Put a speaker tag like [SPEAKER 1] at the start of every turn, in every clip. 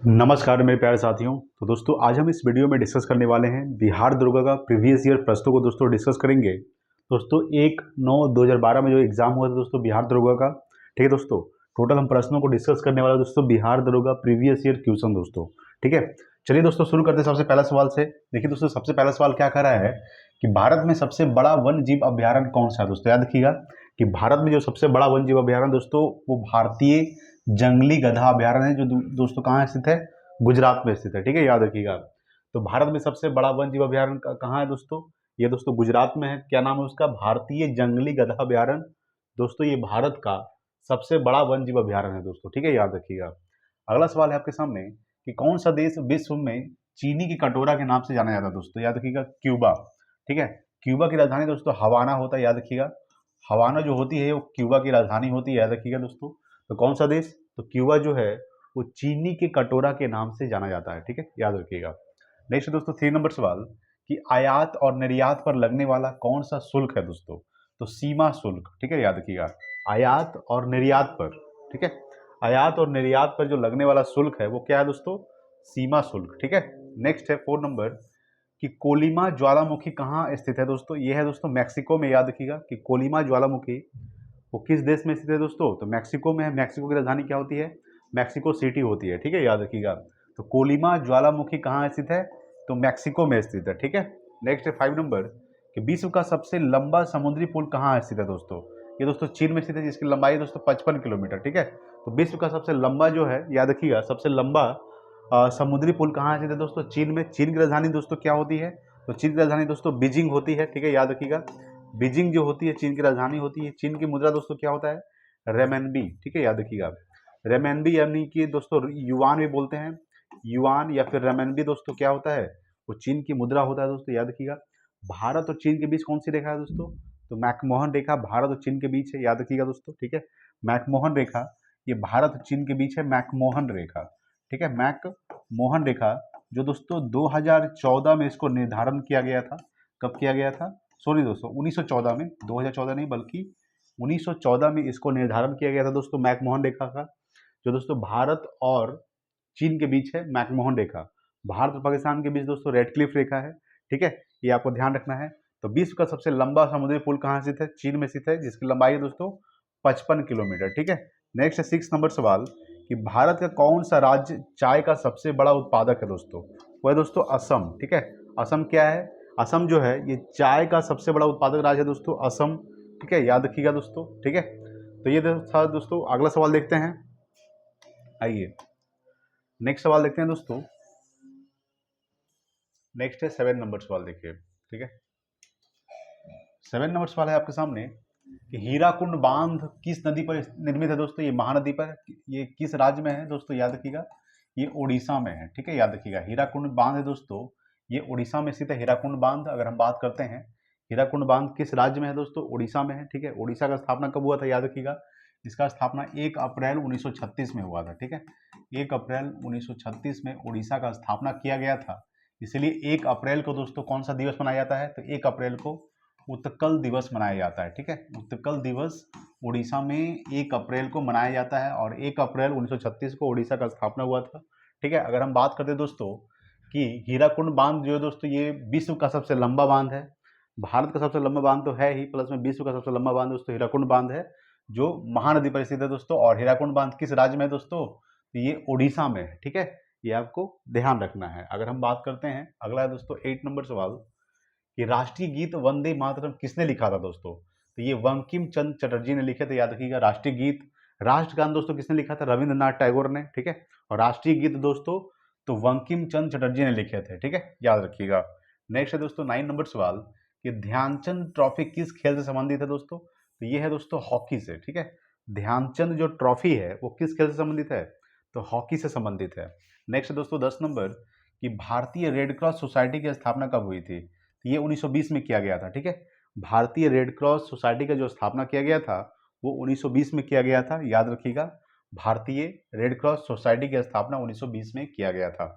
[SPEAKER 1] नमस्कार मेरे प्यारे साथियों। तो दोस्तों आज हम इस वीडियो में डिस्कस करने वाले हैं बिहार दुर्गा का प्रीवियस ईयर प्रश्नों को दोस्तों डिस्कस करेंगे। दोस्तों 1/9/2012 में जो एग्जाम हुआ था दोस्तों बिहार दुर्गा का, ठीक है दोस्तों। टोटल हम प्रश्नों को डिस्कस करने वाले हैं दोस्तों Bihar Durga previous year question दोस्तों, ठीक है। चलिए दोस्तों शुरू करते हैं सबसे पहला सवाल से। देखिए दोस्तों सबसे पहला सवाल क्या कह रहा है कि भारत में सबसे बड़ा वन जीव अभ्यारण्य कौन सा है दोस्तों। याद रखिएगा कि भारत में जो सबसे बड़ा वन जीव अभ्यारण्य दोस्तों वो भारतीय जंगली गधा अभ्यारण्य है, जो दोस्तों कहाँ स्थित है, गुजरात में स्थित है, ठीक है। याद रखिएगा। तो भारत में सबसे बड़ा वन जीव अभ्यारण्य कहाँ है दोस्तों, ये दोस्तों गुजरात में है। क्या नाम है उसका, भारतीय जंगली गधा अभ्यारण्य। दोस्तों ये भारत का सबसे बड़ा वन जीव अभ्यारण्य है दोस्तों, ठीक है। याद रखिएगा। अगला सवाल है आपके सामने कि कौन सा देश विश्व में चीनी की कटोरा के नाम से जाना जाता है दोस्तों। याद रखिएगा क्यूबा, ठीक है। क्यूबा की राजधानी दोस्तों हवाना होता है, याद रखिएगा। हवाना जो होती है वो क्यूबा की राजधानी होती है, याद रखिएगा दोस्तों। तो कौन सा देश, तो क्यूबा जो है वो चीनी के कटोरा के नाम से जाना जाता है, ठीक है। याद रखिएगा। नेक्स्ट दोस्तों 3 नंबर सवाल कि आयात और निर्यात पर लगने वाला कौन सा शुल्क है दोस्तों। तो सीमा शुल्क, ठीक है। याद रखिएगा आयात और निर्यात पर, ठीक है। आयात और निर्यात पर जो लगने वाला शुल्क है वो क्या है दोस्तों, सीमा शुल्क, ठीक है। नेक्स्ट है 4 नंबर कि कोलिमा ज्वालामुखी कहाँ स्थित है दोस्तों। ये है दोस्तों मैक्सिको में। याद रखिएगा कि कोलिमा ज्वालामुखी वो किस देश में स्थित है दोस्तों, तो मैक्सिको में है। मैक्सिको की राजधानी क्या होती है, मैक्सिको सिटी होती है, ठीक है। याद रखिएगा। तो कोलिमा ज्वालामुखी कहाँ स्थित है, तो मैक्सिको में स्थित है, ठीक है। नेक्स्ट है 5 नंबर कि विश्व का सबसे लंबा समुद्री पुल कहाँ स्थित है दोस्तों। ये दोस्तों चीन में स्थित है, जिसकी लंबाई है दोस्तों 55 किलोमीटर, ठीक है। तो विश्व का सबसे लंबा जो है, याद रखिएगा, सबसे लंबा समुद्री पुल कहाँ स्थित है दोस्तों, चीन में। चीन की राजधानी दोस्तों क्या होती है, तो चीन की राजधानी दोस्तों बीजिंग होती है, ठीक है। याद रखिएगा बीजिंग जो होती है चीन की राजधानी होती है। चीन की मुद्रा दोस्तों क्या होता है, रेमेनबी, ठीक है। याद रखिएगा रेमेनबी यानी कि दोस्तों युआन भी बोलते हैं, युआन या फिर रेमेनबी दोस्तों क्या होता है, वो चीन की मुद्रा होता है दोस्तों। याद रखिएगा। भारत और चीन के बीच कौन सी रेखा है दोस्तों, तो मैकमोहन रेखा भारत और चीन के बीच है, याद रखिएगा दोस्तों, ठीक है। मैकमोहन रेखा ये भारत और चीन के बीच है, मैकमोहन रेखा, ठीक है। मैकमोहन रेखा जो दोस्तों 2014 में इसको निर्धारण किया गया था। कब किया गया था, सॉरी दोस्तों 1914 में, 2014 नहीं बल्कि 1914 में इसको निर्धारण किया गया था दोस्तों मैकमोहन रेखा का, जो दोस्तों भारत और चीन के बीच है मैकमोहन रेखा। भारत और पाकिस्तान के बीच दोस्तों रेड क्लिफ रेखा है, ठीक है। ये आपको ध्यान रखना है। तो विश्व का सबसे लंबा समुद्री पुल कहाँ स्थित है, चीन में स्थित है, जिसकी लंबाई है दोस्तों 55 किलोमीटर, ठीक है। नेक्स्ट है 6 नंबर सवाल कि भारत का कौन सा राज्य चाय का सबसे बड़ा उत्पादक है दोस्तों। वो है दोस्तों असम, ठीक है। असम क्या है, असम जो है ये चाय का सबसे बड़ा उत्पादक राज्य है दोस्तों, असम, ठीक है। याद रखिएगा दोस्तों, ठीक है। तो ये था दोस्तों। अगला सवाल देखते हैं, आइए नेक्स्ट सवाल देखते हैं दोस्तों। नेक्स्ट है 7 नंबर सवाल, देखिए, ठीक है। 7 नंबर सवाल है आपके सामने कि हीराकुंड बांध किस नदी पर निर्मित है दोस्तों। ये महानदी पर, ये किस राज्य में है दोस्तों, याद रखिएगा ये उड़ीसा में है, ठीक है। याद रखिएगा हीराकुंड बांध है दोस्तों ये उड़ीसा में स्थित है। हीराकुंड बांध अगर हम बात करते हैं, हीराकुंड बांध किस राज्य में है दोस्तों, उड़ीसा में है, ठीक है। उड़ीसा का स्थापना कब हुआ था, याद रखिएगा इसका स्थापना 1 अप्रैल 1936 में हुआ था, ठीक है। 1 अप्रैल 1936 में उड़ीसा का स्थापना किया गया था। इसलिए 1 अप्रैल को दोस्तों कौन सा दिवस मनाया जाता है, तो 1 अप्रैल को उत्कल दिवस मनाया जाता है, ठीक है। उत्कल दिवस उड़ीसा में 1 अप्रैल को मनाया जाता है और 1 अप्रैल 1936 को उड़ीसा का स्थापना हुआ था, ठीक है। अगर हम बात करते हैं दोस्तों कि हीराकुंड बांध जो है दोस्तों ये विश्व का सबसे लंबा बांध है। भारत का सबसे लंबा बांध तो है ही, प्लस में विश्व का सबसे लंबा बांध दोस्तों हीराकुंड बांध है, जो महानदी पर स्थित है दोस्तों। और हीराकुंड बांध किस राज्य में है दोस्तों, तो ये उड़ीसा में है, ठीक है। ये आपको ध्यान रखना है। अगर हम बात करते हैं, अगला है दोस्तों 8 नंबर सवाल कि राष्ट्रीय गीत वंदे मातरम किसने लिखा था दोस्तों, तो ये बंकिम चंद्र चटर्जी ने लिखे थे। याद रखिएगा राष्ट्रीय गीत, राष्ट्रगान दोस्तों किसने लिखा था, रविंद्रनाथ टैगोर ने, ठीक है। और राष्ट्रीय गीत दोस्तों तो बंकिम चंद्र चटर्जी ने लिखे थे, ठीक है। याद रखिएगा। नेक्स्ट है दोस्तों 9 नंबर सवाल कि ध्यानचंद ट्रॉफी किस खेल से संबंधित है दोस्तों, तो ये है दोस्तों हॉकी से, ठीक है। ध्यानचंद जो ट्रॉफी है वो किस खेल से संबंधित है, तो हॉकी से संबंधित है। नेक्स्ट दोस्तों 10 नंबर कि भारतीय रेड क्रॉस सोसाइटी की स्थापना कब हुई थी, तो ये 1920 में किया गया था, ठीक है। भारतीय रेड क्रॉस सोसाइटी का जो स्थापना किया गया था वो 1920 में किया गया था, याद रखिएगा। भारतीय रेड क्रॉस सोसाइटी की स्थापना 1920 में किया गया था।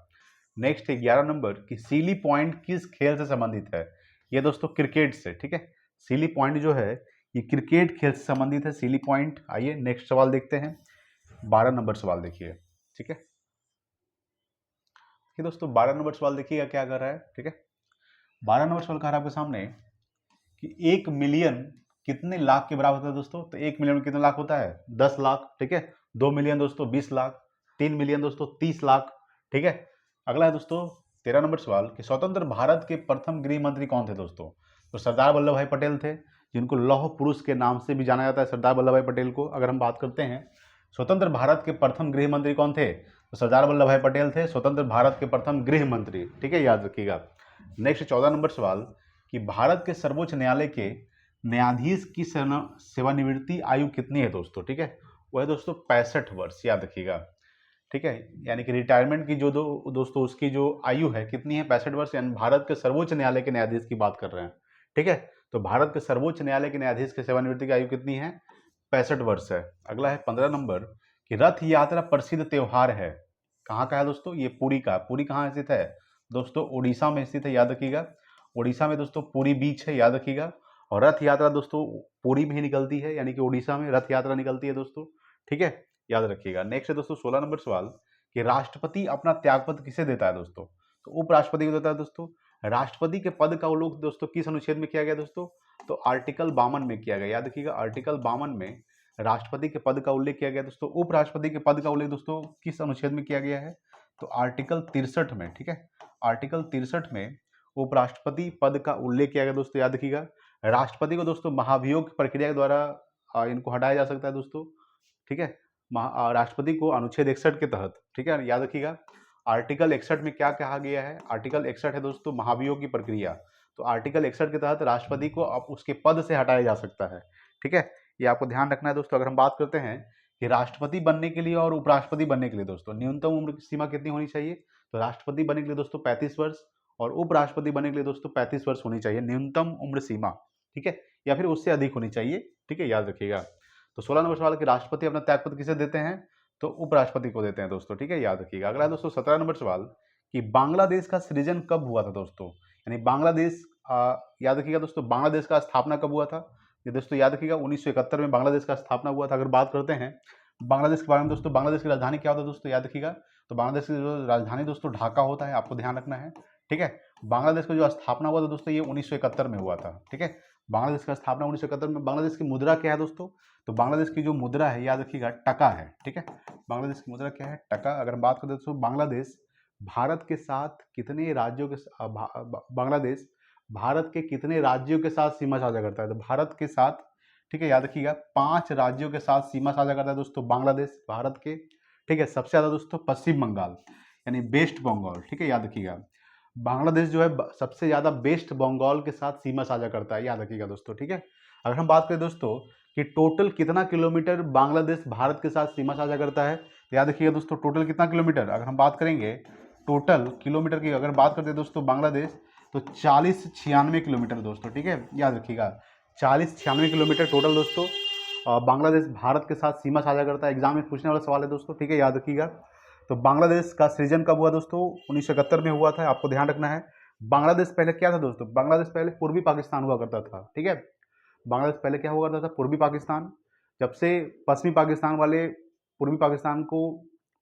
[SPEAKER 1] नेक्स्ट है 11 नंबर कि सीली पॉइंट किस खेल से संबंधित है, ये दोस्तों क्रिकेट से, ठीक है। सीली पॉइंट जो है ये क्रिकेट खेल से संबंधित है, सीली पॉइंट। आइए नेक्स्ट सवाल देखते हैं, 12 नंबर सवाल देखिए, ठीक है। कि दोस्तों 12 नंबर सवाल देखिएगा क्या कर रहा है। ठीक है, 12 नंबर सवाल कह रहा है आपके सामने कि 1 मिलियन कितने लाख के बराबर होता है दोस्तों। तो 1 मिलियन में कितना लाख होता है? 10 लाख। ठीक है, 2 मिलियन दोस्तों 20 लाख, 3 मिलियन दोस्तों 30 लाख। ठीक है, अगला है दोस्तों 13 नंबर सवाल कि स्वतंत्र भारत के प्रथम गृह मंत्री कौन थे दोस्तों। तो सरदार वल्लभ भाई पटेल थे, जिनको लौह पुरुष के नाम से भी जाना जाता है सरदार वल्लभ भाई पटेल को। अगर हम बात करते हैं स्वतंत्र भारत के प्रथम गृह मंत्री कौन थे, तो सरदार वल्लभ भाई पटेल थे स्वतंत्र भारत के प्रथम गृह मंत्री। ठीक है, याद रखिएगा। नेक्स्ट 14 नंबर सवाल कि भारत के सर्वोच्च न्यायालय के न्यायाधीश की सेवानिवृत्ति आयु कितनी है दोस्तों। ठीक है, वो है दोस्तों 65 वर्ष, याद रखिएगा। ठीक है, यानी कि रिटायरमेंट की जो दोस्तों उसकी जो आयु है कितनी है? 65 वर्ष, यानी भारत के सर्वोच्च न्यायालय के न्यायाधीश की बात कर रहे हैं। ठीक है, तो भारत के सर्वोच्च न्यायालय के न्यायाधीश की सेवानिवृत्ति की आयु कितनी है? 65 वर्ष है। अगला है 15 नंबर कि रथ यात्रा प्रसिद्ध त्योहार है, कहाँ का है दोस्तों? ये पुरी का। पुरी कहाँ स्थित है दोस्तों? उड़ीसा में स्थित है, याद रखिएगा। उड़ीसा में दोस्तों पुरी बीच है, याद रखिएगा। और रथ यात्रा दोस्तों पुरी में ही निकलती है, यानी कि उड़ीसा में रथ यात्रा निकलती है दोस्तों। ठीक है, याद रखिएगा। नेक्स्ट है दोस्तों 16 नंबर सवाल कि राष्ट्रपति अपना त्यागपत्र किसे देता है दोस्तों। तो उपराष्ट्रपति को देता है दोस्तों। राष्ट्रपति के पद का उल्लेख दोस्तों किस अनुच्छेद में किया गया दोस्तों? तो आर्टिकल 52 में किया गया, याद रखिएगा। आर्टिकल 52 में राष्ट्रपति के पद का उल्लेख किया गया दोस्तों। उपराष्ट्रपति के पद का उल्लेख दोस्तों किस अनुच्छेद में किया गया है? तो आर्टिकल 63 में। ठीक है, आर्टिकल 63 में उपराष्ट्रपति पद का उल्लेख किया गया दोस्तों, याद रखिएगा। राष्ट्रपति को दोस्तों महाभियोग प्रक्रिया के द्वारा इनको हटाया जा सकता है दोस्तों। ठीक है, राष्ट्रपति को अनुच्छेद 61 के तहत, ठीक है, याद रखिएगा। आर्टिकल 61 में क्या कहा गया है? आर्टिकल 61 है दोस्तों महाभियोग की प्रक्रिया। तो आर्टिकल 61 के तहत राष्ट्रपति को अब उसके पद से हटाया जा सकता है। ठीक है, ये आपको ध्यान रखना है दोस्तों। अगर हम बात करते हैं कि राष्ट्रपति बनने के लिए और उपराष्ट्रपति बनने के लिए दोस्तों न्यूनतम उम्र की सीमा कितनी होनी चाहिए? तो राष्ट्रपति बनने के लिए दोस्तों 35 वर्ष और उपराष्ट्रपति बनने के लिए दोस्तों 35 वर्ष होनी चाहिए न्यूनतम उम्र सीमा। ठीक है, या फिर उससे अधिक होनी चाहिए। ठीक है, याद रखिएगा। तो 16 नंबर सवाल कि राष्ट्रपति अपना त्यागपत्र किसे देते हैं? तो उपराष्ट्रपति को देते हैं दोस्तों। ठीक है, याद रखिएगा। अगला है दोस्तों 17 नंबर सवाल कि बांग्लादेश का सृजन कब हुआ था दोस्तों। यानी बांग्लादेश, याद रखिएगा दोस्तों, बांग्लादेश का स्थापना कब हुआ था? ये दोस्तों याद रखिएगा 1971 में बांग्लादेश का स्थापना हुआ था। अगर बात करते हैं बांग्लादेश के बारे में दोस्तों, बांग्लादेश की राजधानी क्या होता है दोस्तों? याद रखिएगा। तो बांग्लादेश की जो राजधानी दोस्तों ढाका होता है, आपको ध्यान रखना है। ठीक है, बांग्लादेश का जो स्थापना हुआ था दोस्तों ये 1971 में हुआ था। ठीक है, बांग्लादेश का स्थापना 1971 में। बांग्लादेश की मुद्रा क्या है दोस्तों? तो बांग्लादेश की जो मुद्रा है, याद रखिएगा, टका है। ठीक है, बांग्लादेश की मुद्रा क्या है? टका। अगर हम बात करते हैं दोस्तों बांग्लादेश भारत के साथ कितने राज्यों के बांग्लादेश भारत के कितने राज्यों के साथ सीमा साझा करता है? तो भारत के साथ, ठीक है, याद रखिएगा, 5 राज्यों के साथ सीमा साझा करता है दोस्तों बांग्लादेश भारत के। ठीक है, सबसे ज्यादा दोस्तों पश्चिम बंगाल यानी वेस्ट बंगाल। ठीक है, याद रखिएगा, बांग्लादेश जो है सबसे ज्यादा वेस्ट बंगाल के साथ सीमा साझा करता है, याद रखिएगा दोस्तों। ठीक है, अगर हम बात करें दोस्तों कि टोटल कितना किलोमीटर बांग्लादेश भारत के साथ सीमा साझा करता है, तो याद रखिएगा दोस्तों टोटल कितना किलोमीटर। अगर हम बात करेंगे टोटल किलोमीटर की, अगर बात करते हैं दोस्तों बांग्लादेश, तो 4096 किलोमीटर दोस्तों। ठीक है, याद रखिएगा 4096 किलोमीटर टोटल दोस्तों बांग्लादेश भारत के साथ सीमा साझा करता है। एग्जाम में पूछने वाला सवाल है दोस्तों। ठीक है, याद रखिएगा। तो बांग्लादेश का सृजन कब हुआ दोस्तों? 1971 में हुआ था, आपको ध्यान रखना है। बांग्लादेश पहले क्या था दोस्तों? बांग्लादेश पहले पूर्वी पाकिस्तान हुआ करता था। ठीक है, बांग्लादेश पहले क्या हुआ करता था? पूर्वी पाकिस्तान। जब से पश्चिमी पाकिस्तान वाले पूर्वी पाकिस्तान को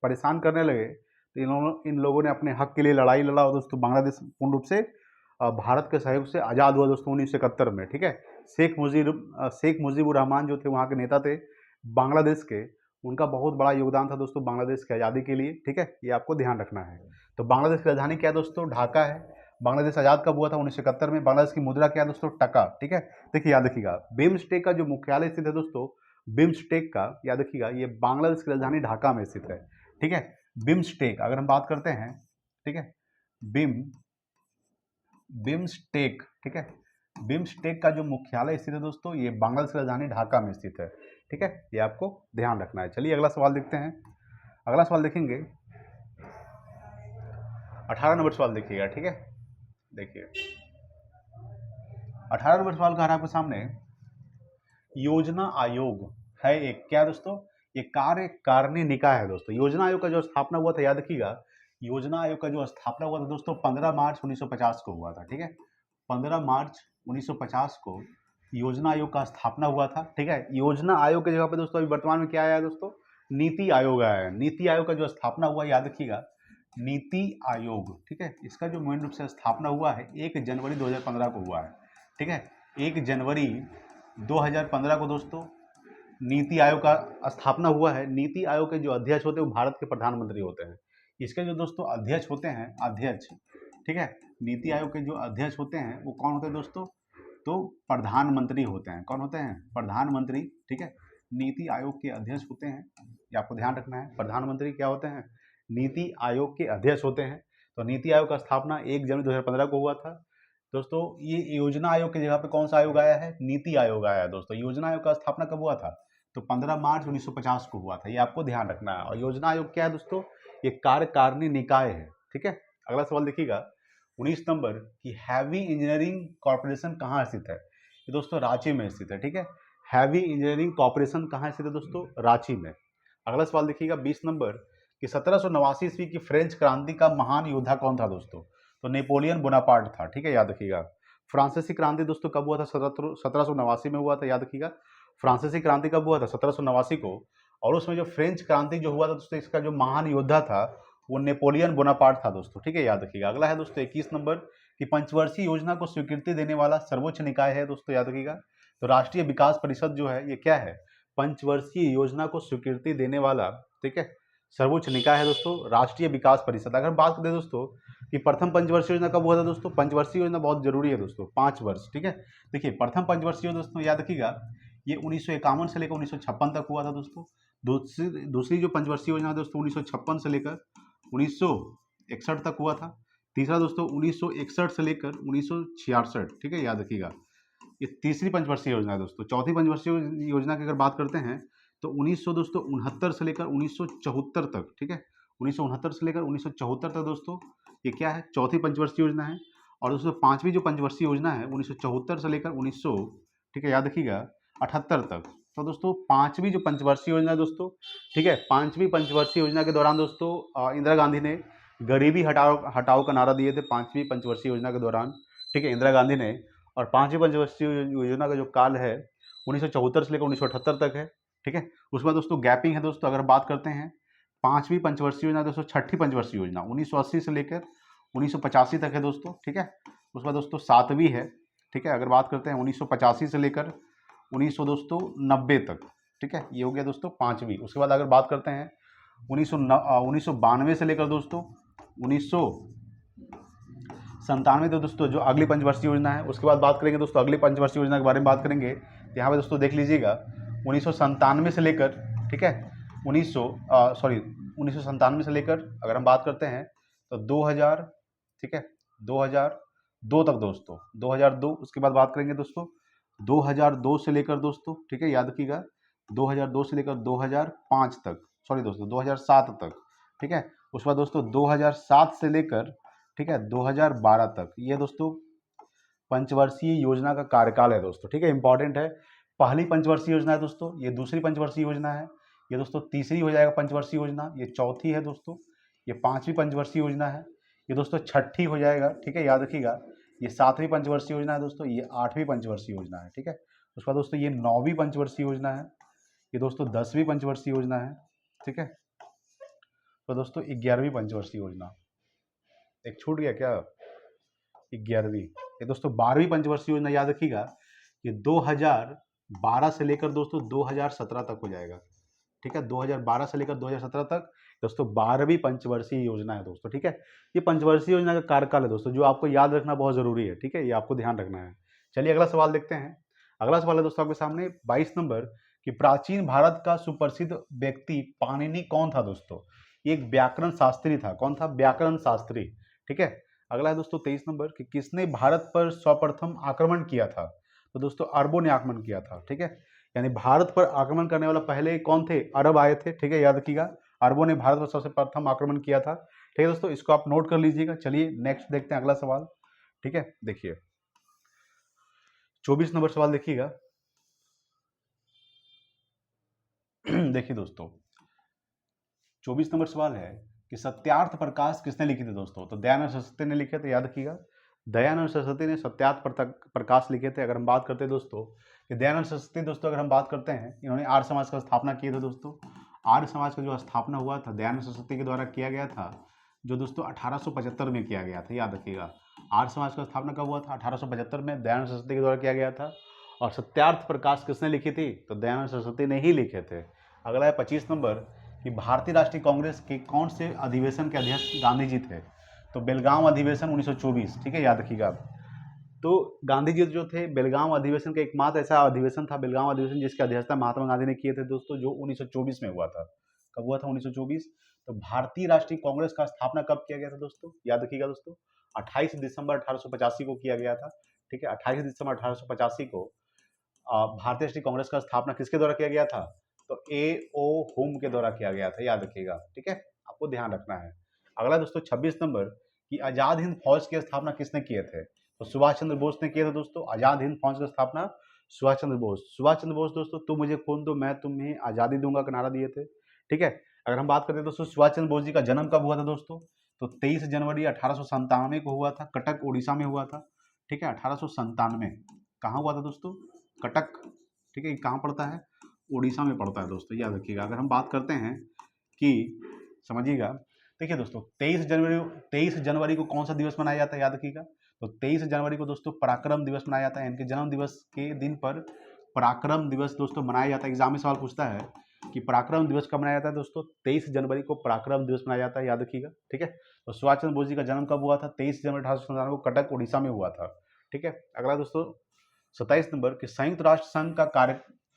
[SPEAKER 1] परेशान करने लगे तो इन लोगों ने अपने हक के लिए लड़ाई लड़ा और दोस्तों बांग्लादेश पूर्ण रूप से भारत के सहयोग से आज़ाद हुआ दोस्तों 1971 में। ठीक है, शेख मुजीबुर रहमान जो थे वहाँ के नेता थे बांग्लादेश के, उनका बहुत बड़ा योगदान था दोस्तों बांग्लादेश की आज़ादी के लिए। ठीक है, ये आपको ध्यान रखना है। तो बांग्लादेश की राजधानी क्या है दोस्तों? ढाका है। बांग्लादेश आज़ाद कब हुआ था? 1971 में। बांग्लादेश की मुद्रा क्या है दोस्तों? टका। ठीक है, देखिए याद रखिएगा, बिम्स्टेक का जो मुख्यालय स्थित है दोस्तों, बिम्स्टेक का, याद रखिएगा, ये बांग्लादेश की राजधानी ढाका में स्थित है। ठीक है, बिम्स्टेक अगर हम बात करते हैं, ठीक है, बिम्स्टेक, ठीक है, बिम्स्टेक का जो मुख्यालय स्थित है दोस्तों, ये बांग्लादेश की राजधानी ढाका में स्थित है। ठीक है, ये आपको ध्यान रखना है। चलिए अगला सवाल देखते हैं। अगला सवाल देखेंगे 18 नंबर सवाल देखिएगा। ठीक है, देखिए 18 नंबर सवाल कह रहा है आपके सामने, योजना आयोग है एक क्या दोस्तों? ये कार्यकारिणी निकाय है दोस्तों। योजना आयोग का जो स्थापना हुआ था, याद रखिएगा, योजना आयोग का जो स्थापना हुआ था दोस्तों 15 मार्च 1950 को हुआ था। ठीक है, 15 मार्च 1950 को योजना आयोग का स्थापना हुआ था। ठीक है, योजना आयोग की जगह पे दोस्तों अभी वर्तमान में क्या आया है दोस्तों? नीति आयोग आया है। नीति आयोग का जो स्थापना हुआ, याद रखिएगा, नीति आयोग, ठीक है, इसका जो मूल रूप से स्थापना हुआ है 1 जनवरी 2015 को हुआ है, ठीक है, 1 जनवरी 2015 को दोस्तों नीति आयोग का स्थापना हुआ है। नीति आयोग के जो अध्यक्ष होते हैं वो भारत के प्रधानमंत्री होते हैं। इसके जो दोस्तों अध्यक्ष होते हैं, अध्यक्ष, ठीक है, नीति आयोग के जो अध्यक्ष होते हैं वो कौन होते हैं दोस्तों? तो प्रधानमंत्री होते हैं। कौन होते हैं? प्रधानमंत्री, ठीक है, नीति आयोग के अध्यक्ष होते हैं, ये आपको ध्यान रखना है। प्रधानमंत्री क्या होते हैं? नीति आयोग के अध्यक्ष होते हैं। तो नीति आयोग का स्थापना 1 जनवरी 2015 को हुआ था दोस्तों। ये योजना आयोग की जगह पे कौन सा आयोग आया है? नीति आयोग आया है दोस्तों। योजना आयोग का स्थापना कब हुआ था? तो 15 मार्च 1950 को हुआ था, ये आपको ध्यान रखना है। और योजना आयोग क्या है दोस्तों? ये कार्यकारिणी निकाय है, ठीक है। अगला सवाल देखिएगा 19 नंबर की हैवी इंजीनियरिंग कॉर्पोरेशन कहाँ स्थित है? ये दोस्तों रांची में स्थित है, ठीक है। हैवी इंजीनियरिंग कॉर्पोरेशन कहाँ स्थित है दोस्तों? रांची में। अगला सवाल देखिएगा 20 नंबर कि 1789 ईस्वी की फ्रेंच क्रांति का महान योद्धा कौन था दोस्तों? तो नेपोलियन बोनापार्ट था, ठीक है, याद रखिएगा। फ्रांसीसी क्रांति दोस्तों कब हुआ था? 1789 में हुआ था, याद रखिएगा। फ्रांसीसी क्रांति कब हुआ था? 1789 को। और उसमें जो फ्रेंच क्रांति जो हुआ था दोस्तों, इसका जो महान योद्धा था वो नेपोलियन बोनापार्ट था दोस्तों, ठीक है, याद रखिएगा। अगला है दोस्तों 21 नंबर की पंचवर्षीय योजना को स्वीकृति देने वाला सर्वोच्च निकाय है दोस्तों, याद रखिएगा। तो राष्ट्रीय विकास परिषद जो है ये क्या है? पंचवर्षीय योजना को स्वीकृति देने वाला, ठीक है, सर्वोच्च निकाय है दोस्तों, राष्ट्रीय विकास परिषद। अगर बात करें दोस्तों कि प्रथम पंचवर्षीय योजना कब हुआ था दोस्तों? पंचवर्षीय योजना बहुत जरूरी है दोस्तों, 5 वर्ष, ठीक है। देखिए प्रथम पंचवर्षीय योजना दोस्तों याद रखिएगा ये 1951 से लेकर 1956 तक हुआ था दोस्तों। दूसरी जो पंचवर्षीय योजना दोस्तों 1956 से लेकर 1961 तक हुआ था। तीसरा दोस्तों 1961 से लेकर 1966, ठीक है, याद रखिएगा, ये तीसरी पंचवर्षीय योजना है दोस्तों। चौथी पंचवर्षीय योजना की अगर बात करते हैं तो 1969 से लेकर 1974 तक, ठीक है, 1969 से लेकर 1974 तक दोस्तों ये क्या है? चौथी पंचवर्षीय योजना है। और दोस्तों पांचवी जो पंचवर्षीय योजना है 1974 से लेकर 1900, ठीक है, याद रखिएगा, 78 तक। तो दोस्तों पांचवी जो पंचवर्षीय योजना है दोस्तों, ठीक है, पांचवी पंचवर्षीय योजना के दौरान दोस्तों इंदिरा गांधी ने गरीबी हटाओ का नारा दिए थे पांचवी पंचवर्षीय योजना के दौरान, ठीक है, इंदिरा गांधी ने। और पांचवी पंचवर्षीय योजना का जो काल है 1974 से लेकर 1978 तक है, ठीक है। उसके बाद दोस्तों गैपिंग है दोस्तों। अगर बात करते हैं पांचवी पंचवर्षीय योजना दोस्तों, छठी पंचवर्षीय योजना 1980 से लेकर 1985 तक है दोस्तों, ठीक है। उसके बाद दोस्तों सातवीं है, ठीक है, अगर बात करते हैं 1985 से लेकर 1990 तक, ठीक है, ये हो गया दोस्तों पांचवी। उसके बाद अगर बात करते हैं 1992 से लेकर दोस्तों 1997 तो दोस्तों जो अगली पंचवर्षीय योजना है। उसके बाद बात करेंगे दोस्तों अगली पंचवर्षीय योजना के बारे में बात करेंगे। यहाँ पे दोस्तों देख लीजिएगा 1997 से लेकर, ठीक है, 1997 से लेकर अगर हम बात करते हैं तो 2000, ठीक है, 2002 तक दोस्तों, 2002। उसके बाद बात करेंगे दोस्तों 2002 से लेकर दोस्तों, ठीक है, याद रखिएगा, 2002 से लेकर 2005 तक, सॉरी दोस्तों 2007 तक, ठीक है। उसके बाद दोस्तों 2007 से लेकर, ठीक है, 2012 तक, ये दोस्तों पंचवर्षीय योजना का कार्यकाल है दोस्तों, ठीक है, इंपॉर्टेंट है। पहली पंचवर्षीय योजना है दोस्तों, ये दूसरी पंचवर्षीय योजना है, ये दोस्तों तीसरी हो जाएगा पंचवर्षीय योजना, ये चौथी है दोस्तों, ये पांचवी पंचवर्षीय योजना है, ये दोस्तों छठी हो जाएगा, ठीक है, याद रखिएगा, ये सातवीं पंचवर्षीय योजना है दोस्तों, ये आठवीं पंचवर्षीय योजना है, ठीक है। उसके बाद दोस्तों ये नौवीं पंचवर्षीय योजना है, ये दोस्तों 10वीं पंचवर्षीय योजना है, ठीक है। तो दोस्तों 11वीं पंचवर्षीय योजना, एक छूट गया क्या? 11वीं। ये दोस्तों 12वीं पंचवर्षीय योजना याद रखिएगा, ये 2012 से लेकर दोस्तों 2017 तक हो जाएगा, ठीक है, 2012 से लेकर 2017 तक दोस्तों 12वीं पंचवर्षीय योजना है दोस्तों, ठीक है। ये पंचवर्षीय योजना का कार्यकाल है दोस्तों, जो आपको याद रखना बहुत जरूरी है, ठीक है, ये आपको ध्यान रखना है। चलिए अगला सवाल देखते हैं। अगला सवाल है दोस्तों आपके सामने 22 नंबर कि प्राचीन भारत का सुप्रसिद्ध व्यक्ति पाणिनि कौन था दोस्तों? ये एक व्याकरण शास्त्री था। कौन था? व्याकरण शास्त्री, ठीक है। अगला है दोस्तों 23 नंबर कि किसने भारत पर सर्वप्रथम आक्रमण किया था? तो दोस्तों अरबों ने आक्रमण किया था, ठीक है, यानी भारत पर आक्रमण करने वाला पहले कौन थे? अरब आए थे, ठीक है, याद रखिएगा, अरबों ने भारत पर सबसे प्रथम आक्रमण किया था, ठीक है दोस्तों, इसको आप नोट कर लीजिएगा। चलिए नेक्स्ट देखते हैं अगला सवाल, ठीक है, देखिए 24 नंबर सवाल देखिएगा। देखिए दोस्तों 24 नंबर सवाल है कि सत्यार्थ प्रकाश किसने लिखी थी दोस्तों? तो दयानंद सरस्वती ने लिखे थे, याद रखिएगा, दयानंद सरस्वती ने सत्यार्थ प्रकाश लिखे थे। अगर हम बात करते हैं दोस्तों कि दयानंद सरस्वती दोस्तों अगर हम बात करते हैं, इन्होंने आर्य समाज का स्थापना किए थे दोस्तों। आर्य समाज का जो स्थापना हुआ था दयानंद सरस्वती के द्वारा किया गया था, जो दोस्तों 1875 में किया गया था, याद रखिएगा। आर्य समाज का स्थापना कब हुआ था? 1875 में दयानंद सरस्वती के द्वारा किया गया था। और सत्यार्थ प्रकाश किसने लिखी थी? तो दयानंद सरस्वती ने ही लिखे थे। अगला है 25 नंबर कि भारतीय राष्ट्रीय कांग्रेस के कौन से अधिवेशन के अध्यक्ष गांधी जी थे? तो बेलगाम अधिवेशन 1924, ठीक है, याद रखिएगा। तो गांधी जी जो थे बेलगाम अधिवेशन का एकमात्र ऐसा अधिवेशन था, बेलगाम अधिवेशन, जिसकी अध्यक्षता महात्मा गांधी ने किए थे दोस्तों, जो 1924 में हुआ था। कब हुआ था? 1924। तो भारतीय राष्ट्रीय कांग्रेस का स्थापना कब किया गया था दोस्तों? याद रखिएगा दोस्तों, 28 दिसंबर 1885 को किया गया था, ठीक है। 28 दिसंबर 1885 को भारतीय राष्ट्रीय कांग्रेस का स्थापना किसके द्वारा किया गया था? तो ए ओ होम के द्वारा किया गया था, याद रखिएगा, ठीक है, आपको ध्यान रखना है। अगला दोस्तों 26 नंबर कि आजाद हिंद फौज की स्थापना किसने किए थे? तो सुभाष चंद्र बोस ने किया था दोस्तों। आजाद हिंद फौज की स्थापना सुभाष चंद्र बोस। सुभाष चंद्र बोस दोस्तों, तुम मुझे खून दो मैं तुम्हें आजादी दूंगा का नारा दिए थे, ठीक है। अगर हम बात करते हैं दोस्तों सुभाष चंद्र बोस जी का जन्म कब हुआ था दोस्तों? तो 23 जनवरी 1897 को हुआ था, कटक उड़ीसा में हुआ था, ठीक है। 1897 कहाँ हुआ था दोस्तों? कटक, ठीक है। कहाँ पड़ता है? उड़ीसा में पड़ता है दोस्तों, याद रखिएगा। अगर हम बात करते हैं कि समझिएगा, देखिए दोस्तों 23 जनवरी को कौन सा दिवस मनाया जाता है? याद रखिएगा। तो 23 जनवरी को दोस्तों पराक्रम दिवस मनाया जाता है। इनके जन्म दिवस के दिन पर पराक्रम दिवस दोस्तों मनाया जाता है। एग्जाम में सवाल पूछता है कि पराक्रम दिवस कब मनाया जाता है दोस्तों? 23 जनवरी को पराक्रम दिवस मनाया जाता है, याद रखिएगा, ठीक है। तो सुभाष चंद्र बोस जी का जन्म कब हुआ था? 23 जनवरी 1897 को कटक उड़ीसा में हुआ था, ठीक है। अगला दोस्तों 27 नंबर कि संयुक्त राष्ट्र संघ का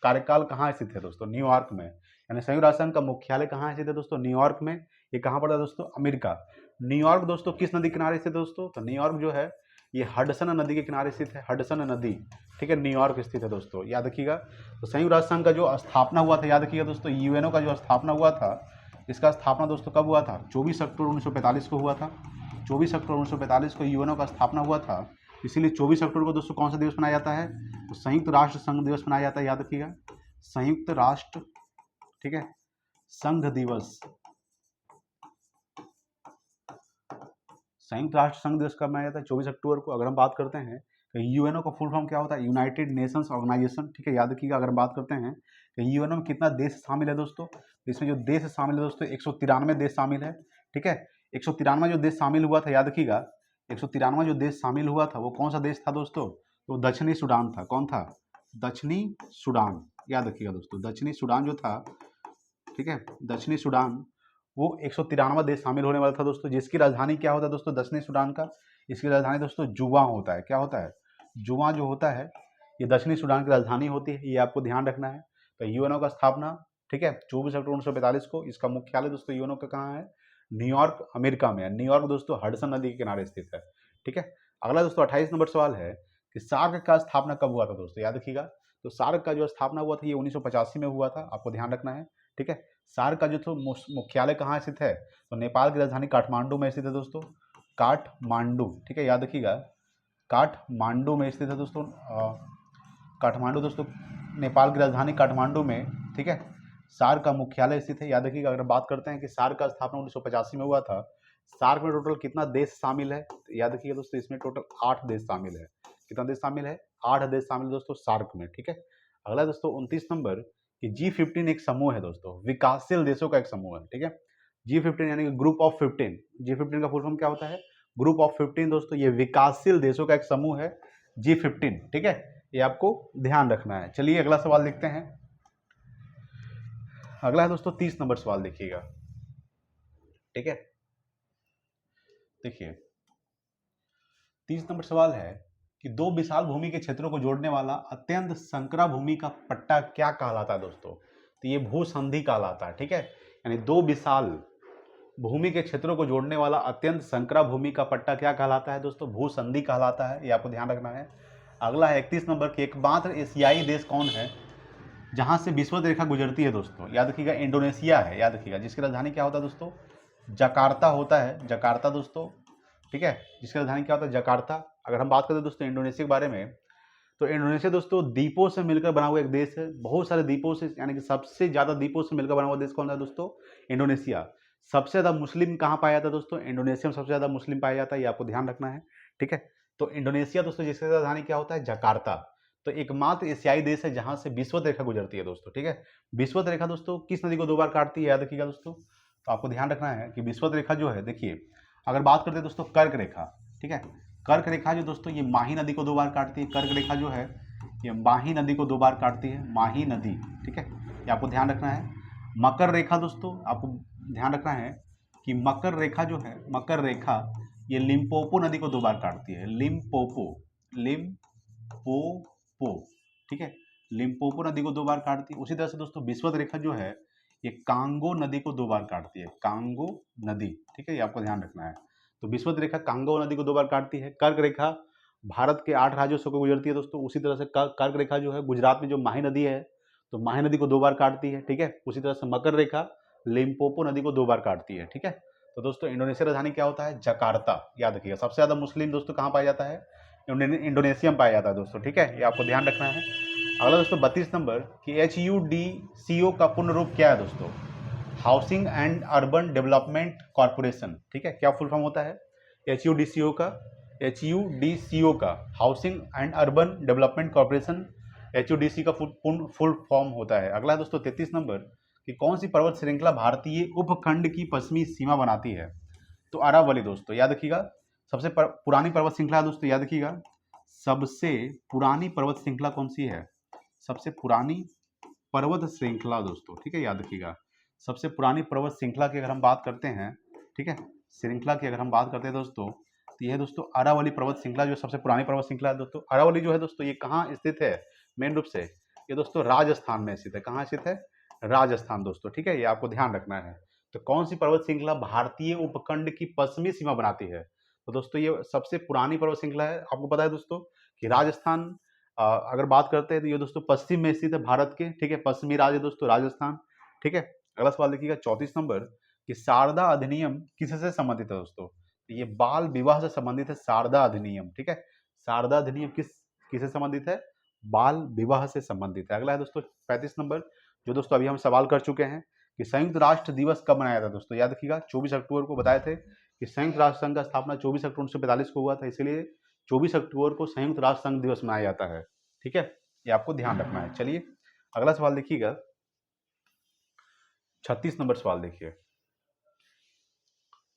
[SPEAKER 1] कार्यकाल कहाँ स्थित है दोस्तों? न्यूयॉर्क में। यानी संयुक्त राष्ट्र संघ का मुख्यालय कहाँ स्थित है दोस्तों? न्यूयॉर्क में। ये कहाँ पड़ता है दोस्तों? अमेरिका। न्यूयॉर्क दोस्तों किस नदी किनारे स्थित है दोस्तों? तो न्यूयॉर्क जो है ये हडसन नदी के किनारे स्थित है, हडसन नदी, ठीक है, न्यूयॉर्क स्थित है दोस्तों, याद रखिएगा। तो संयुक्त राष्ट्र संघ का जो स्थापना हुआ था, याद रखिएगा दोस्तों, यूएनओ का जो स्थापना हुआ था, इसका स्थापना दोस्तों कब हुआ था? 24 अक्टूबर 1945 को हुआ था। 24 अक्टूबर 1945 को यूएनओ का स्थापना हुआ था, इसीलिए 24 अक्टूबर को दोस्तों कौन सा दिवस मनाया जाता है? तो संयुक्त राष्ट्र संघ दिवस मनाया जाता है, याद रखिएगा, संयुक्त राष्ट्र, ठीक है, संघ दिवस। संयुक्त राष्ट्र संघ दिवस कब मनाया जाता है? 24 अक्टूबर को। अगर हम बात करते हैं तो यूएनओ का फुल फॉर्म क्या होता है? यूनाइटेड नेशंस ऑर्गेनाइजेशन, ठीक है, याद रखिएगा। अगर हम बात करते हैं तो यूएनओ में कितना देश शामिल है दोस्तों? इसमें जो देश शामिल है दोस्तों 193 देश शामिल है, ठीक है। 193 जो देश शामिल हुआ था, याद रखिएगा, 193 जो देश शामिल हुआ था वो कौन सा देश था दोस्तों? तो दक्षिणी सूडान था। कौन था? दक्षिणी सूडान, याद रखिएगा दोस्तों, दक्षिणी सूडान जो था, ठीक है, दक्षिणी सूडान, वो 193वां देश शामिल होने वाला था दोस्तों। जिसकी राजधानी क्या होता है दोस्तों दक्षिणी सूडान का? इसकी राजधानी दोस्तों जुबा होता है। क्या होता है? जुबा जो होता है ये दक्षिणी सूडान की राजधानी होती है, ये आपको ध्यान रखना है। तो यूएनओ का स्थापना, ठीक है, 24 अक्टूबर 1945 को। इसका मुख्यालय दोस्तों यूएनओ का कहाँ है? न्यूयॉर्क, अमेरिका में है। न्यूयॉर्क दोस्तों हडसन नदी के किनारे स्थित है, ठीक है। अगला दोस्तों 28 नंबर सवाल है कि सार्क का स्थापना कब हुआ था दोस्तों? याद रखिएगा। तो सार्क का जो स्थापना हुआ था ये 1985 में हुआ था, आपको ध्यान रखना है, ठीक है। सार्क का जो तो मुख्यालय कहाँ स्थित है? तो नेपाल की राजधानी काठमांडू में स्थित है दोस्तों, काठमांडू, ठीक है, याद रखिएगा, काठमांडू में स्थित है दोस्तों। काठमांडू दोस्तों नेपाल की राजधानी काठमांडू में, ठीक है, सार्क का मुख्यालय स्थित है, याद रखिएगा। अगर बात करते हैं कि सार्क का स्थापना 1985 में हुआ था, सार्क में टोटल कितना देश शामिल है? तो याद रखिएगा दोस्तों इसमें टोटल 8 देश शामिल है। कितना देश शामिल है? 8 देश शामिल दोस्तों सार्क में, ठीक है। अगला दोस्तों 29 नंबर कि G15 एक समूह है दोस्तों, विकासशील देशों का एक समूह है, ठीक है। G15 यानी कि ग्रुप ऑफ 15। G15 का फुल फॉर्म क्या होता है? ग्रुप ऑफ 15 दोस्तों, ये विकासशील देशों का एक समूह है G15, ठीक है, ये आपको ध्यान रखना है। चलिए अगला सवाल देखते हैं। अगला है दोस्तों 30 नंबर सवाल, देखिएगा, ठीक है। देखिए 30 नंबर सवाल है कि दो विशाल भूमि के क्षेत्रों को जोड़ने वाला अत्यंत संकरा भूमि का पट्टा क्या कहलाता है दोस्तों? तो ये भूसंधि कहलाता है, ठीक है। यानी दो विशाल भूमि के क्षेत्रों को जोड़ने वाला अत्यंत संकरा भूमि का पट्टा क्या कहलाता है दोस्तों? भूसंधि कहलाता है, ये आपको ध्यान रखना है। अगला है 31 नंबर की एकमात्र एशियाई देश कौन है जहां से विषुवत रेखा गुजरती है दोस्तों? याद रखिएगा, इंडोनेशिया है, याद रखिएगा। जिसकी राजधानी क्या होता है दोस्तों? जकार्ता होता है, जकार्ता दोस्तों, ठीक है, जिसकी राजधानी क्या होता है? जकार्ता। अगर हम बात करें दोस्तों इंडोनेशिया के बारे में, तो इंडोनेशिया दोस्तों द्वीपों से मिलकर बना हुआ एक देश है, बहुत सारे द्वीपों से, यानी कि सबसे ज्यादा द्वीपों से मिलकर बना हुआ देश कौन सा है दोस्तों? इंडोनेशिया। सबसे ज्यादा मुस्लिम कहाँ पाया जाता है दोस्तों? इंडोनेशिया में सबसे ज्यादा मुस्लिम पाया जाता है, ये आपको ध्यान रखना है, ठीक है। तो इंडोनेशिया दोस्तों जिसकी राजधानी क्या होता है? जकार्ता। तो एकमात्र एशियाई देश है जहां से विषुवत रेखा गुजरती है दोस्तों, ठीक है। विषुवत रेखा दोस्तों किस नदी को 2 बार काटती है? याद रखिएगा दोस्तों, तो आपको ध्यान रखना है कि विषुवत रेखा जो है, देखिए अगर बात करते हैं दोस्तों कर्क रेखा, ठीक है, कर्क रेखा जो दोस्तों ये माही नदी को 2 बार काटती है। कर्क रेखा जो है ये माही नदी को 2 बार काटती है, माही नदी, ठीक है, ये आपको ध्यान रखना है। मकर रेखा दोस्तों आपको ध्यान रखना है कि मकर रेखा जो है, मकर रेखा ये लिम्पोपो नदी को 2 बार काटती है, लिम्पोपो, लिम्पोपो, ठीक है, लिम्पोपो नदी को 2 बार काटती है। उसी तरह से दोस्तों विषुवत रेखा जो है ये कांगो नदी को 2 बार काटती है, कांगो नदी, ठीक है, ये आपको ध्यान रखना है। तो विषुवत रेखा कांगो नदी को 2 बार काटती है। कर्क रेखा भारत के 8 राज्यों से गुजरती है दोस्तों। उसी तरह से कर्क रेखा जो है गुजरात में जो माही नदी है, तो माही नदी को 2 बार काटती है, ठीक है। उसी तरह से मकर रेखा लिम्पोपो नदी को 2 बार काटती है, ठीक है। तो दोस्तों इंडोनेशिया राजधानी क्या होता है? जकार्ता, याद रखिएगा। सबसे ज्यादा मुस्लिम दोस्तों कहाँ पाया जाता है? इंडोनेशिया में पाया जाता है दोस्तों, ठीक है, ये आपको ध्यान रखना है। अगला दोस्तों 32 नंबर कि HUDCO का पूर्ण रूप क्या है दोस्तों? Housing and urban development corporation, ठीक है। क्या फुल फॉर्म होता है HUDCO का? HUDCO का housing and urban development corporation, HUDC का फुल फॉर्म होता है। अगला दोस्तों 33 नंबर कि कौन सी पर्वत श्रृंखला भारतीय उपखंड की पश्चिमी सीमा बनाती है? तो अरावली दोस्तों, याद रखिएगा। सबसे पुरानी पर्वत श्रृंखला दोस्तों, याद रखिएगा, सबसे पुरानी पर्वत श्रृंखला कौन सी है? सबसे पुरानी पर्वत श्रृंखला दोस्तों, ठीक है, याद रखिएगा। सबसे पुरानी पर्वत श्रृंखला की अगर हम बात करते हैं, ठीक है, श्रृंखला की अगर हम बात करते हैं दोस्तों, तो यह दोस्तों अरावली पर्वत श्रृंखला जो सबसे पुरानी पर्वत श्रृंखला है दोस्तों। अरावली जो है दोस्तों ये कहाँ स्थित है? मेन रूप से ये दोस्तों राजस्थान में स्थित है। कहाँ स्थित है? राजस्थान दोस्तों, ठीक है, ये आपको ध्यान रखना है। तो कौन सी पर्वत श्रृंखला भारतीय उपखंड की पश्चिमी सीमा बनाती है? तो दोस्तों ये सबसे पुरानी पर्वत श्रृंखला है। आपको पता है दोस्तों कि राजस्थान अगर बात करते हैं तो ये दोस्तों पश्चिम में स्थित है भारत के, ठीक है, पश्चिमी राज्य दोस्तों राजस्थान, ठीक है। अगला सवाल देखिएगा 34 नंबर कि शारदा अधिनियम किससे संबंधित है दोस्तों? ये बाल विवाह से संबंधित है, शारदा अधिनियम, ठीक है। शारदा अधिनियम किससे संबंधित है? बाल विवाह से संबंधित है। अगला है दोस्तों 35 नंबर जो दोस्तों अभी हम सवाल कर चुके हैं कि संयुक्त राष्ट्र दिवस कब मनाया था दोस्तों? याद रखिएगा 24 अक्टूबर को बताए थे कि संयुक्त राष्ट्र संघ का स्थापना 24 अक्टूबर 1945 को हुआ था, इसलिए 24 अक्टूबर को संयुक्त राष्ट्र संघ दिवस मनाया जाता है, ठीक है, ये आपको ध्यान रखना है। चलिए अगला सवाल देखिएगा 36 नंबर सवाल देखिए,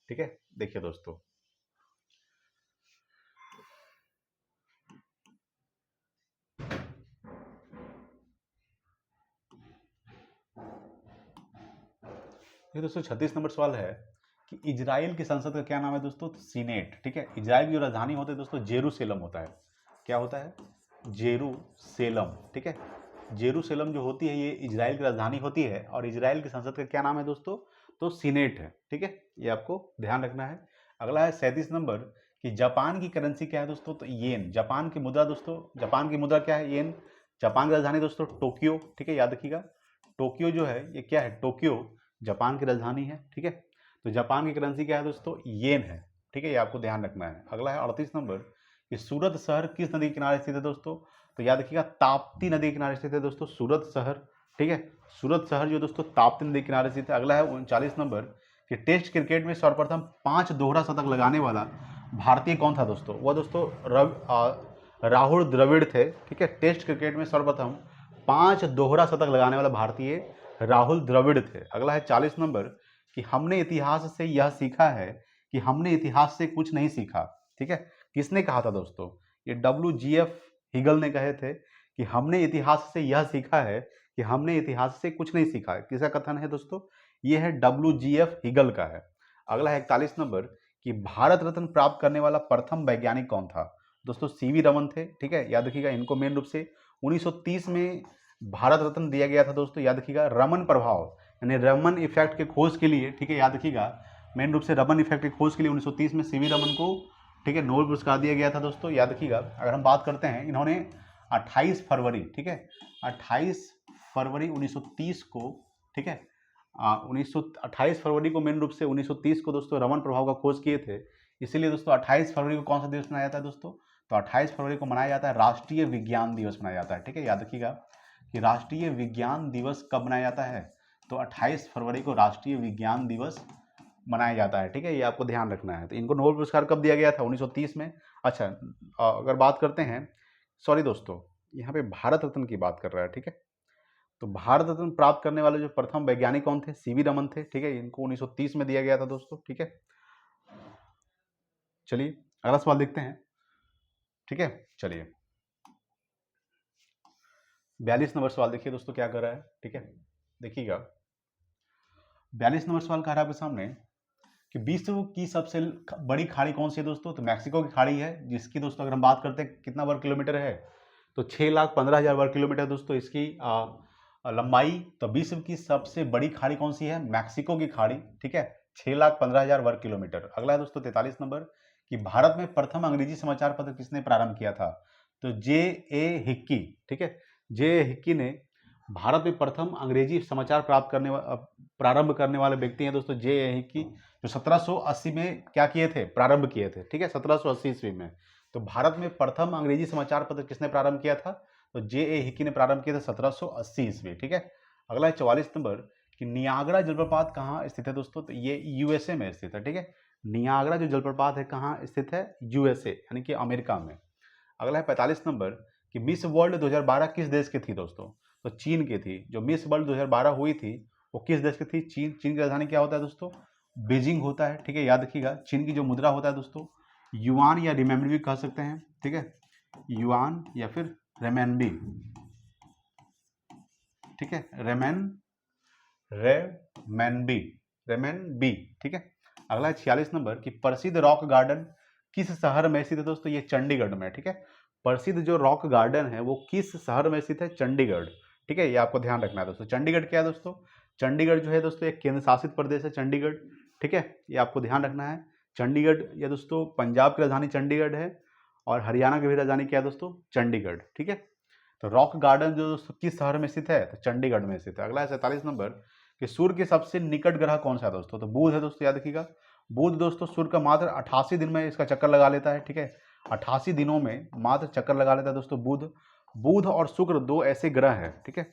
[SPEAKER 1] ठीक है, देखिए दोस्तों ये दोस्तों 36 नंबर सवाल है कि इजराइल की संसद का क्या नाम है दोस्तों? सीनेट, ठीक है। इजराइल की जो राजधानी होती है दोस्तों जेरूशलेम होता है। क्या होता है? जेरूशलेम, ठीक है। जेरूशलेम जो होती है ये इजराइल की राजधानी होती है और इजराइल की संसद का क्या नाम है दोस्तों? तो सीनेट है, ठीक है, ये आपको ध्यान रखना है। अगला है 37 नंबर कि जापान की करेंसी क्या है दोस्तों? तो येन। जापान की मुद्रा दोस्तों, जापान की मुद्रा क्या है? येन। जापान की राजधानी दोस्तों टोक्यो, ठीक है, याद रखिएगा। टोक्यो जो है ये क्या है? टोक्यो जापान की राजधानी है, ठीक है। तो जापान की करेंसी क्या है दोस्तों? येन है, ठीक है, ये आपको ध्यान रखना है। अगला है 38 नंबर कि सूरत शहर किस नदी के किनारे स्थित है दोस्तों? तो याद रखिएगा ताप्ती नदी के किनारे स्थित है दोस्तों सूरत शहर, ठीक है। सूरत शहर जो दोस्तों ताप्ती नदी के किनारे स्थित है। अगला है 39 नंबर कि टेस्ट क्रिकेट में सर्वप्रथम 5 दोहरा शतक लगाने वाला भारतीय कौन था दोस्तों? वह दोस्तों राहुल द्रविड़ थे, ठीक है। टेस्ट क्रिकेट में सर्वप्रथम 5 दोहरा शतक लगाने वाला भारतीय राहुल द्रविड़ थे। अगला है 40 नंबर कि हमने इतिहास से यह सीखा है कि हमने इतिहास से कुछ नहीं सीखा, ठीक है। किसने कहा था दोस्तों? ये WGF हिगल ने कहे थे कि हमने इतिहास से यह सीखा है कि हमने इतिहास से कुछ नहीं सीखा है। किसका कथन है दोस्तों? ये है WGF हिगल का है। अगला है 41 नंबर कि भारत रत्न प्राप्त करने वाला प्रथम वैज्ञानिक कौन था? दोस्तों CV रमन थे, ठीक है, याद रखिएगा। इनको मेन रूप से 1930 में भारत रत्न दिया गया था दोस्तों, याद रखिएगा। रमन प्रभाव यानी रमन इफेक्ट के खोज के लिए, ठीक है, याद रखिएगा। मेन रूप से रमन इफेक्ट की खोज के लिए 1930 में CV रमन को, ठीक है, नोबेल पुरस्कार दिया गया था दोस्तों, याद रखिएगा। अगर हम बात करते हैं इन्होंने 28 फरवरी, ठीक है, 28 फरवरी 1930 को, ठीक है, 28 फरवरी को मेन रूप से 1930 को दोस्तों रमन प्रभाव का खोज किए थे। इसीलिए दोस्तों 28 फरवरी को कौन सा दिवस मनाया जाता है दोस्तों? तो 28 फरवरी को मनाया जाता है राष्ट्रीय विज्ञान दिवस मनाया जाता है, ठीक है, याद रखिएगा कि राष्ट्रीय विज्ञान दिवस कब मनाया जाता है? तो 28 फरवरी को राष्ट्रीय विज्ञान दिवस मनाया जाता है, ठीक है, ये आपको ध्यान रखना है। तो इनको नोबेल पुरस्कार कब दिया गया था? 1930 में। अच्छा, अगर बात करते हैं, सॉरी दोस्तों, यहाँ पे भारत रत्न की बात कर रहा है, ठीक है, तो भारत रत्न प्राप्त करने वाले जो प्रथम वैज्ञानिक कौन थे? सीवी रमन थे। ठीक है, इनको 1930 में दिया गया था दोस्तों। ठीक है, चलिए अगला सवाल देखते हैं। ठीक है, चलिए 42 नंबर सवाल देखिए दोस्तों क्या कर रहा है। ठीक है, देखिएगा 42 नंबर सवाल कह रहा है आपके सामने कि विश्व की सबसे बड़ी खाड़ी कौन सी है दोस्तों? तो मैक्सिको की खाड़ी है, जिसकी दोस्तों अगर हम बात करते हैं कितना वर्ग किलोमीटर है, तो 6,15,000 वर्ग किलोमीटर दोस्तों इसकी लंबाई। तो विश्व की सबसे बड़ी खाड़ी कौन सी है? मैक्सिको की खाड़ी। ठीक है, 6,15,000 वर्ग किलोमीटर। अगला है दोस्तों 43 नंबर कि भारत में प्रथम अंग्रेजी समाचार पत्र किसने प्रारंभ किया था? तो जे ए हिक्की। ठीक है, जे ए हिक्की ने भारत में प्रथम अंग्रेजी समाचार प्रारंभ करने वाले व्यक्ति हैं दोस्तों जे ए हिक्की, जो 1780 में क्या किए थे? प्रारंभ किए थे। ठीक है, 1780 ईस्वी में। तो भारत में प्रथम अंग्रेजी समाचार पत्र किसने प्रारंभ किया था? तो जे ए हिक्की ने प्रारंभ किया था 1780 ईस्वी। ठीक है, अगला है 44 नंबर कि नियाग्रा जलप्रपात कहाँ स्थित है दोस्तों? तो ये यूएसए में स्थित है। ठीक है, नियाग्रा जो जलप्रपात है कहाँ स्थित है? यूएसए यानी कि अमेरिका में। अगला है 45 नंबर कि मिस वर्ल्ड 2012 किस देश की थी दोस्तों? तो चीन की थी। जो मिस वर्ल्ड 2012 हुई थी वो किस देश की थी? चीन। चीन की राजधानी क्या होता है दोस्तों? बीजिंग होता है। ठीक है, याद रखिएगा। चीन की जो मुद्रा होता है दोस्तों युआन या रिमेनबी भी कह सकते हैं। ठीक है, युआन या फिर रेमेनबी। ठीक है, रेमेनबी। ठीक है, अगला है 46 नंबर कि प्रसिद्ध रॉक गार्डन किस शहर में स्थित है दोस्तों? ये चंडीगढ़ में। ठीक है, प्रसिद्ध जो रॉक गार्डन है वो किस शहर में स्थित है? चंडीगढ़। ठीक है, ये आपको ध्यान रखना है दोस्तों। चंडीगढ़ क्या है दोस्तों? चंडीगढ़ जो है दोस्तों एक केंद्र शासित प्रदेश है चंडीगढ़। ठीक है, ये आपको ध्यान रखना है। चंडीगढ़ ये दोस्तों पंजाब की राजधानी चंडीगढ़ है और हरियाणा की भी राजधानी क्या है दोस्तों? चंडीगढ़। ठीक है, तो रॉक गार्डन जो दोस्तों किस शहर में स्थित है? तो चंडीगढ़ में स्थित है। अगला है 47 नंबर कि सूर्य के सबसे निकट ग्रह कौन सा है दोस्तों? तो बुध है दोस्तों, याद रखिएगा। बुध दोस्तों सूर्य का मात्र 88 दिन में इसका चक्कर लगा लेता है। ठीक है, 88 दिनों में मात्र चक्कर लगा लेता है दोस्तों बुध। बुध और शुक्र दो ऐसे ग्रह हैं। ठीक है,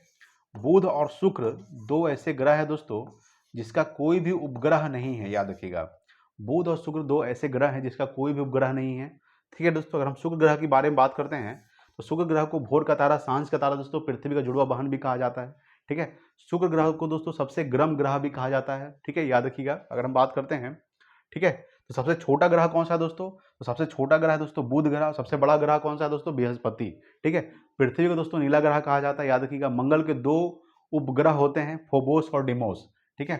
[SPEAKER 1] बुध और शुक्र दो ऐसे ग्रह है दोस्तों जिसका कोई भी उपग्रह नहीं है। याद रखिएगा, बुध और शुक्र दो ऐसे ग्रह हैं जिसका कोई भी उपग्रह नहीं है। ठीक है दोस्तों, अगर हम शुक्र ग्रह के बारे में बात करते हैं तो शुक्र ग्रह को भोर का तारा, सांझ का तारा दोस्तों, पृथ्वी का जुड़वा बहन भी कहा जाता है। ठीक है, शुक्र ग्रह को दोस्तों सबसे गर्म ग्रह भी कहा जाता है। ठीक है, याद रखिएगा अगर हम बात करते हैं। ठीक है, तो सबसे छोटा ग्रह कौन सा है दोस्तों? तो सबसे छोटा ग्रह है दोस्तों बुध ग्रह। सबसे बड़ा ग्रह कौन सा है दोस्तों? बृहस्पति। ठीक है, पृथ्वी को दोस्तों नीला ग्रह कहा जाता है। याद रखिएगा, मंगल के दो उपग्रह होते हैं, फोबोस और डिमोस। ठीक है,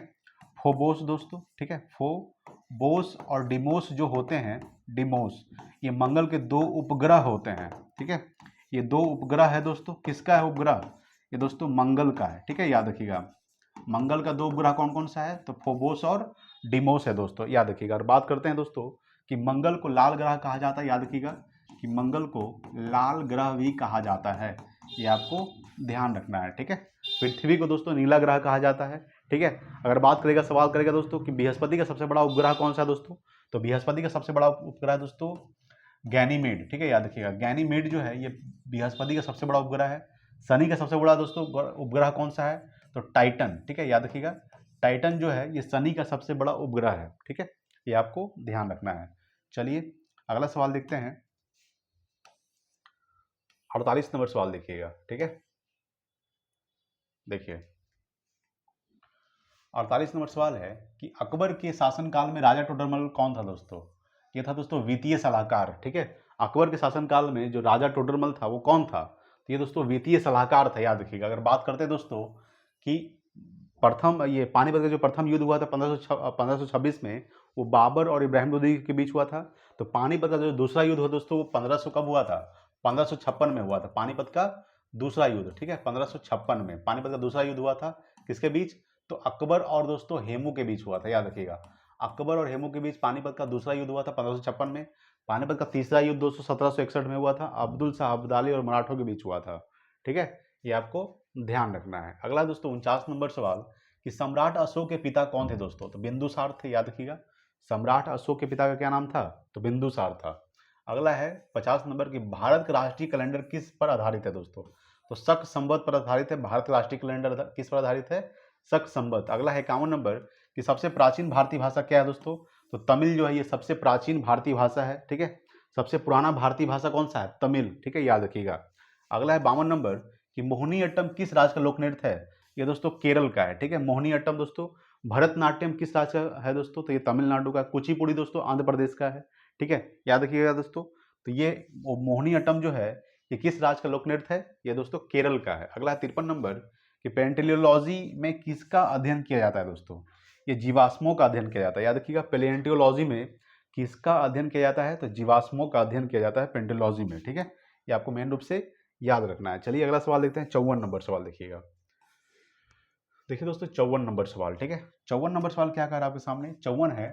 [SPEAKER 1] फोबोस दोस्तों, ठीक है, फोबोस और डिमोस जो होते हैं, डिमोस, ये मंगल के दो उपग्रह होते हैं। ठीक है, ये दो उपग्रह है दोस्तों। किसका है उपग्रह? ये दोस्तों मंगल का है। ठीक है, याद रखिएगा मंगल का दो उपग्रह कौन कौन सा है? तो फोबोस और डिमोस है दोस्तों, याद रखिएगा। और बात करते हैं दोस्तों कि मंगल को लाल ग्रह कहा जाता है। याद रखिएगा कि मंगल को लाल ग्रह भी कहा जाता है, ये आपको ध्यान रखना है। ठीक है, पृथ्वी को दोस्तों नीला ग्रह कहा जाता है। ठीक है, अगर बात करेगा, सवाल करेगा दोस्तों कि बृहस्पति का सबसे बड़ा उपग्रह कौन सा है दोस्तों? तो बृहस्पति का सबसे बड़ा उपग्रह दोस्तों गैनीमेड। ठीक है, याद रखिएगा गैनीमेड जो है ये बृहस्पति का सबसे बड़ा उपग्रह है। शनि का सबसे बड़ा दोस्तों उपग्रह कौन सा है? तो टाइटन। ठीक है, याद रखिएगा टाइटन जो है ये शनि का सबसे बड़ा उपग्रह है। ठीक है, ये आपको ध्यान रखना है। चलिए अगला सवाल देखते हैं। 48 नंबर सवाल देखिएगा। ठीक है, देखिए 48 नंबर सवाल है कि अकबर के शासनकाल में राजा टोडरमल कौन था दोस्तों? ये था दोस्तों वित्तीय सलाहकार। ठीक है, अकबर के शासनकाल में जो राजा टोडरमल था वो कौन था? तो ये दोस्तों वित्तीय सलाहकार था। याद रखिएगा। अगर बात करते हैं दोस्तों कि प्रथम ये पानीपत का जो प्रथम युद्ध हुआ था 1526 में, वो बाबर और इब्राहिम लोदी के बीच हुआ था। तो पानीपत का जो दूसरा युद्ध हुआ दोस्तों वो 1500 कब हुआ था? 1556 में हुआ था पानीपत का दूसरा युद्ध। ठीक है, 1556 में पानीपत का दूसरा युद्ध हुआ था। किसके बीच? तो अकबर और दोस्तों हेमू के बीच हुआ था। याद रखिएगा, अकबर और हेमू के बीच पानीपत का दूसरा युद्ध हुआ था 1556 में। पानीपत का तीसरा युद्ध दोस्तों 1761 में हुआ था, अब्दुल शाह अब्दाली और मराठों के बीच हुआ था। ठीक है, ये आपको ध्यान रखना है। अगला दोस्तों 49 नंबर सवाल कि सम्राट अशोक के पिता कौन थे दोस्तों? तो बिंदुसार थे। याद रखिएगा, सम्राट अशोक के पिता का क्या नाम था? तो बिंदुसार था। अगला है 50 नंबर की भारत का राष्ट्रीय कैलेंडर किस पर आधारित है दोस्तों? तो शक संवत पर आधारित है। भारत का राष्ट्रीय कैलेंडर किस पर आधारित है? शक संवत। अगला है 51 नंबर कि सबसे प्राचीन भारतीय भाषा क्या है दोस्तों? तो तमिल जो है ये सबसे प्राचीन भारतीय भाषा है। ठीक है, सबसे पुराना भारतीय भाषा कौन सा है? तमिल। ठीक है, याद रखिएगा। अगला है 52 नंबर कि मोहिनीअट्टम किस राज्य का लोक नृत्य है? ये दोस्तों केरल का है, ठीक है। मोहिनीअट्टम दोस्तों। भरतनाट्यम किस राज्य का है दोस्तों? तो ये तमिलनाडु का। कुचिपुड़ी दोस्तों आंध्र प्रदेश का है, ठीक है, याद रखिएगा दोस्तों। तो ये मोहिनीअट्टम जो है ये किस राज्य का लोक नृत्य है? ये दोस्तों केरल का है। अगला 53 नंबर कि पेंटिलियोलॉजी में किसका अध्ययन किया जाता है दोस्तों? ये जीवाश्मों का अध्ययन किया जाता है, याद रखिएगा। पेलियोंटोलॉजी में किसका अध्ययन किया जाता है? तो जीवाश्मों का अध्ययन किया जाता है पेंटियोलॉजी में, ठीक है। ये आपको मेन रूप से याद रखना है। चलिए अगला सवाल देखते हैं। 54 नंबर सवाल देखिएगा। देखिए दोस्तों 54 नंबर सवाल, ठीक है। 54 नंबर सवाल क्या कह रहा है आपके सामने? 54 है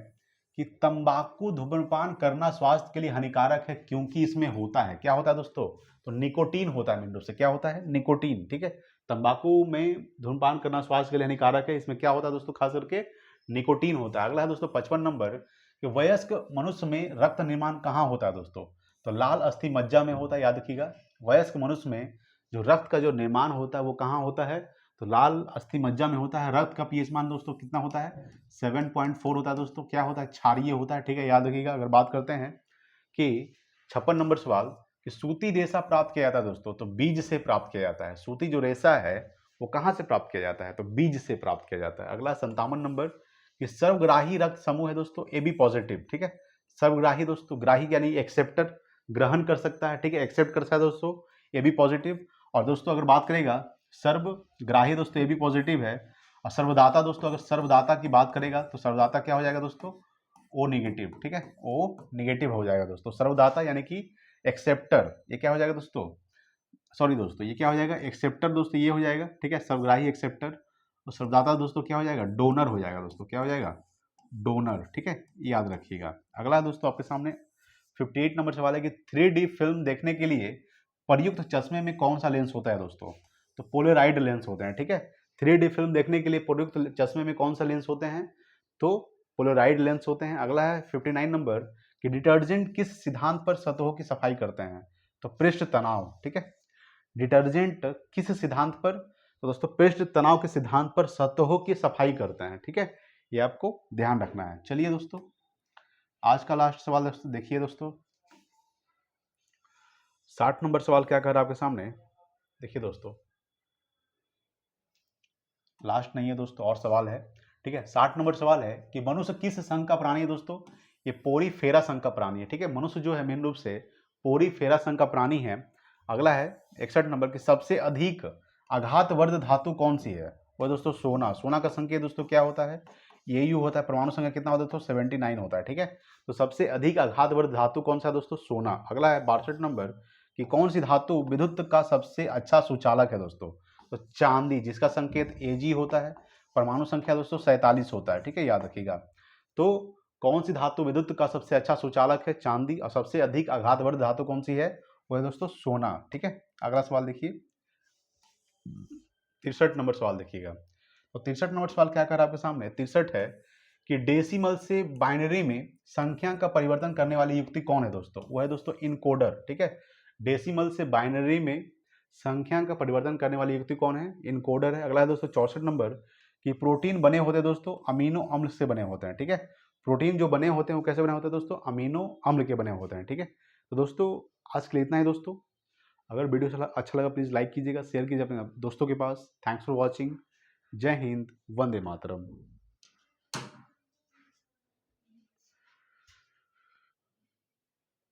[SPEAKER 1] कि तंबाकू धूम्रपान करना स्वास्थ्य के लिए हानिकारक है क्योंकि इसमें होता है, क्या होता है दोस्तों? तो निकोटीन होता है मेन रूप से। क्या होता है? निकोटीन, ठीक है। तंबाकू में धूम्रपान करना स्वास्थ्य के लिए हानिकारक है, इसमें क्या होता है दोस्तों? खास करके निकोटीन होता है। अगला है दोस्तों 55 नंबर कि वयस्क मनुष्य में रक्त निर्माण कहाँ होता है दोस्तों? तो लाल अस्थि मज्जा में होता है, याद रखिएगा। वयस्क मनुष्य में जो रक्त का जो निर्माण होता है वो कहाँ होता है? तो लाल अस्थि मज्जा में होता है। रक्त का पीएच मान दोस्तों कितना होता है? 7.4 होता है दोस्तों। क्या होता है? क्षारीय होता है, ठीक है, याद रखिएगा। अगर बात करते हैं कि 56 नंबर सवाल कि सूती रेशा प्राप्त किया जाता है दोस्तों, तो बीज से प्राप्त किया जाता है। सूती जो रेशा है वो कहाँ से प्राप्त किया जाता है? तो बीज से प्राप्त किया जाता है। अगला 57 नंबर कि सर्वग्राही रक्त समूह है दोस्तों ए बी पॉजिटिव, ठीक है। सर्वग्राही दोस्तों, ग्राही यानी एक्सेप्टर, ग्रहण कर सकता है, ठीक है, एक्सेप्ट कर सकता है दोस्तों, ए बी पॉजिटिव। और दोस्तों अगर बात करेगा सर्वग्राही दोस्तों ए बी पॉजिटिव है। और सर्वदाता दोस्तों, अगर सर्वदाता की बात करेगा तो सर्वदाता क्या हो जाएगा दोस्तों? ओ निगेटिव, ठीक है, ओ निगेटिव हो जाएगा दोस्तों। सर्वदाता यानी कि एक्सेप्टर, ये क्या हो जाएगा दोस्तों? सॉरी दोस्तों, ये क्या हो जाएगा? एक्सेप्टर दोस्तों, ये हो जाएगा, ठीक है, सर्वग्राही एक्सेप्टर। और सर्वदाता दोस्तों क्या हो जाएगा? डोनर हो जाएगा दोस्तों। क्या हो जाएगा? डोनर, ठीक है, याद रखिएगा। अगला दोस्तों आपके सामने 58 नंबर सवाल है कि 3D फिल्म देखने के लिए प्रयुक्त चश्मे में कौन सा लेंस होता है दोस्तों? तो पोलराइड लेंस होते हैं, ठीक है। 3D फिल्म देखने के लिए प्रयुक्त चश्मे में कौन सा लेंस होते हैं? तो पोलराइड लेंस होते हैं। अगला है 59 नंबर कि डिटर्जेंट किस सिद्धांत पर सतहों की सफाई करते हैं? तो पृष्ठ तनाव, ठीक है। डिटर्जेंट किस सिद्धांत पर? तो दोस्तों पृष्ठ तनाव के सिद्धांत पर सतहों की सफाई करते हैं, ठीक है, ये आपको ध्यान रखना है। चलिए दोस्तों आज का लास्ट सवाल दोस्तों देखिए दोस्तों। 60 नंबर सवाल क्या कर रहा है आपके सामने? देखिए दोस्तों, लास्ट नहीं है दोस्तों, और सवाल है, ठीक है। 60 नंबर सवाल है कि मनुष्य किस संघ का प्राणी है दोस्तों? ये पोरीफेरा संघ का प्राणी है, ठीक है। मनुष्य जो है मेन रूप से पोरीफेरा संघ का प्राणी है। अगला है 61 नंबर की सबसे अधिक आघातवर्ध धातु कौन सी है? वह दोस्तों सोना। सोना का संकेत दोस्तों क्या होता है? Au होता है। परमाणु संख्या कितना होता है दोस्तों? 79 होता है, ठीक है। तो सबसे अधिक आघातवर्ध धातु कौन सा है दोस्तों? सोना। अगला है 62 नंबर कि कौन सी धातु विद्युत का सबसे अच्छा सुचालक है दोस्तों? तो चांदी, जिसका संकेत Ag होता है। परमाणु संख्या दोस्तों 47 होता है, ठीक है, याद रखिएगा। तो कौन सी धातु विद्युत का सबसे अच्छा सुचालक है? चांदी। और सबसे अधिक आघातवर्ध धातु कौन सी है? वो है दोस्तों सोना, ठीक है। अगला सवाल देखिए 63 नंबर सवाल देखिएगा। तो 63 नंबर सवाल क्या कर रहा है आपके सामने? 63 है कि डेसिमल से बाइनरी में संख्या का परिवर्तन करने वाली युक्ति कौन है दोस्तों? वो है दोस्तों इनकोडर, ठीक है। डेसिमल से बाइनरी में संख्या का परिवर्तन करने वाली युक्ति कौन है? इनकोडर है। अगला है दोस्तों 64 नंबर कि प्रोटीन बने होते हैं दोस्तों अमीनो अम्ल से बने होते हैं, ठीक है। प्रोटीन जो बने होते हैं वो कैसे बने होते हैं दोस्तों? अमीनो अम्ल के बने होते हैं, ठीक है। तो दोस्तों आज के लिए इतना ही दोस्तों। अगर वीडियो अच्छा लगा प्लीज़ लाइक कीजिएगा, शेयर कीजिए अपने दोस्तों के पास। Thanks for watching. जय हिंद, वंदे मातरम।